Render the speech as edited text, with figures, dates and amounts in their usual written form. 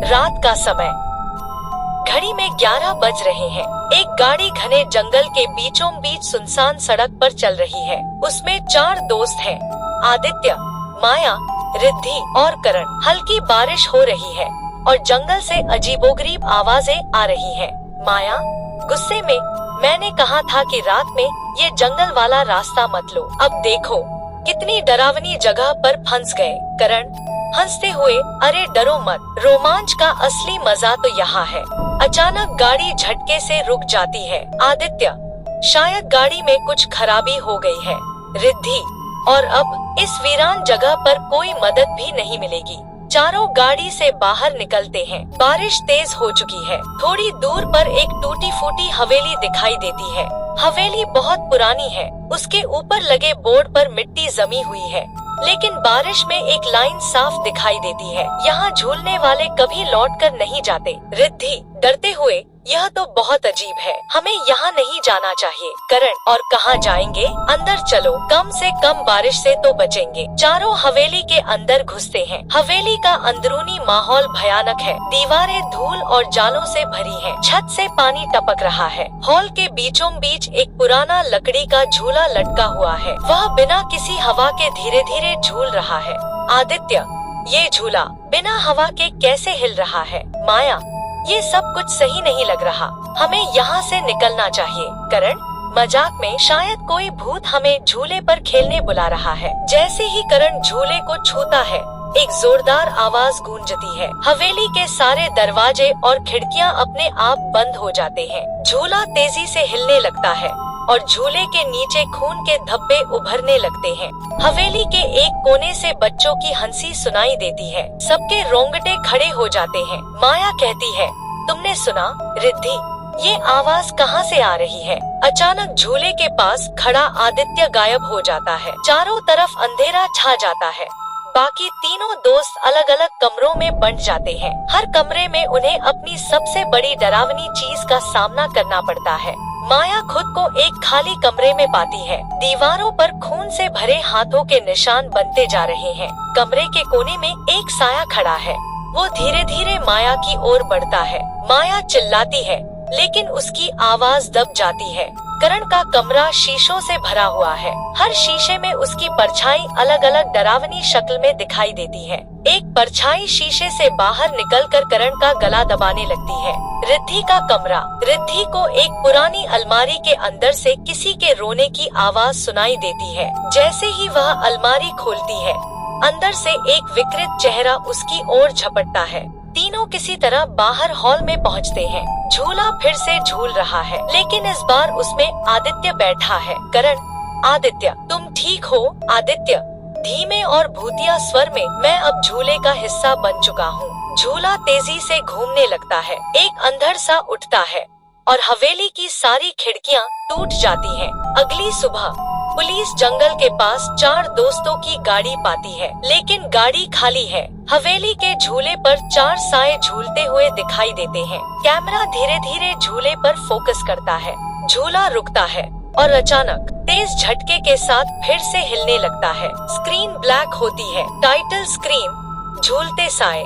रात का समय, घड़ी में 11 बज रहे हैं। एक गाड़ी घने जंगल के बीचों बीच सुनसान सड़क पर चल रही है। उसमें 4 दोस्त हैं, आदित्य, माया, रिद्धि और करण। हल्की बारिश हो रही है और जंगल से अजीबोगरीब आवाजें आ रही हैं। माया गुस्से में, मैंने कहा था कि रात में ये जंगल वाला रास्ता मत लो, अब देखो कितनी डरावनी जगह पर फंस गए। करण हंसते हुए, अरे डरो मत, रोमांच का असली मजा तो यहाँ है। अचानक गाड़ी झटके से रुक जाती है। आदित्य, शायद गाड़ी में कुछ खराबी हो गई है। रिद्धि, और अब इस वीरान जगह पर कोई मदद भी नहीं मिलेगी। चारों गाड़ी से बाहर निकलते हैं। बारिश तेज हो चुकी है। थोड़ी दूर पर एक टूटी फूटी हवेली दिखाई देती है। हवेली बहुत पुरानी है। उसके ऊपर लगे बोर्ड पर मिट्टी जमी हुई है, लेकिन बारिश में एक लाइन साफ दिखाई देती है, यहाँ झूलने वाले कभी लौटकर नहीं जाते। रिद्धि डरते हुए, यह तो बहुत अजीब है, हमें यहाँ नहीं जाना चाहिए। करण, और कहाँ जाएंगे? अंदर चलो, कम से कम बारिश से तो बचेंगे। चारों हवेली के अंदर घुसते हैं। हवेली का अंदरूनी माहौल भयानक है। दीवारें धूल और जालों से भरी हैं। छत से पानी टपक रहा है। हॉल के बीचों बीच एक पुराना लकड़ी का झूला लटका हुआ है। वह बिना किसी हवा के धीरे धीरे झूल रहा है। आदित्य, ये झूला बिना हवा के कैसे हिल रहा है? माया, ये सब कुछ सही नहीं लग रहा, हमें यहाँ से निकलना चाहिए। करण मजाक में, शायद कोई भूत हमें झूले पर खेलने बुला रहा है। जैसे ही करण झूले को छूता है, एक जोरदार आवाज गूंजती है। हवेली के सारे दरवाजे और खिड़कियाँ अपने आप बंद हो जाते हैं। झूला तेजी से हिलने लगता है और झूले के नीचे खून के धब्बे उभरने लगते हैं। हवेली के एक कोने से बच्चों की हंसी सुनाई देती है। सबके रोंगटे खड़े हो जाते हैं। माया कहती है, तुमने सुना? रिद्धि, ये आवाज कहाँ से आ रही है? अचानक झूले के पास खड़ा आदित्य गायब हो जाता है। चारों तरफ अंधेरा छा जाता है। बाकी तीनों दोस्त अलग अलग कमरों में बंट जाते हैं। हर कमरे में उन्हें अपनी सबसे बड़ी डरावनी चीज का सामना करना पड़ता है। माया खुद को एक खाली कमरे में पाती है। दीवारों पर खून से भरे हाथों के निशान बनते जा रहे हैं। कमरे के कोने में एक साया खड़ा है। वो धीरे धीरे माया की ओर बढ़ता है। माया चिल्लाती है, लेकिन उसकी आवाज दब जाती है। करण का कमरा शीशों से भरा हुआ है। हर शीशे में उसकी परछाई अलग अलग डरावनी शक्ल में दिखाई देती है। एक परछाई शीशे से बाहर निकलकर करण का गला दबाने लगती है। रिद्धि का कमरा। रिद्धि को एक पुरानी अलमारी के अंदर से किसी के रोने की आवाज सुनाई देती है। जैसे ही वह अलमारी खोलती है, अंदर से एक विकृत चेहरा उसकी ओर झपटता है। तीनों किसी तरह बाहर हॉल में पहुंचते हैं। झूला फिर से झूल रहा है, लेकिन इस बार उसमें आदित्य बैठा है। करण, आदित्य, तुम ठीक हो? आदित्य धीमे और भूतिया स्वर में, मैं अब झूले का हिस्सा बन चुका हूँ। झूला तेजी से घूमने लगता है। एक अंधड़ सा उठता है और हवेली की सारी खिड़कियाँ टूट जाती हैं। अगली सुबह पुलिस जंगल के पास 4 दोस्तों की गाड़ी पाती है, लेकिन गाड़ी खाली है। हवेली के झूले पर 4 साए झूलते हुए दिखाई देते हैं। कैमरा धीरे धीरे झूले पर फोकस करता है। झूला रुकता है और अचानक तेज झटके के साथ फिर से हिलने लगता है। स्क्रीन ब्लैक होती है। टाइटल स्क्रीन, झूलते साए।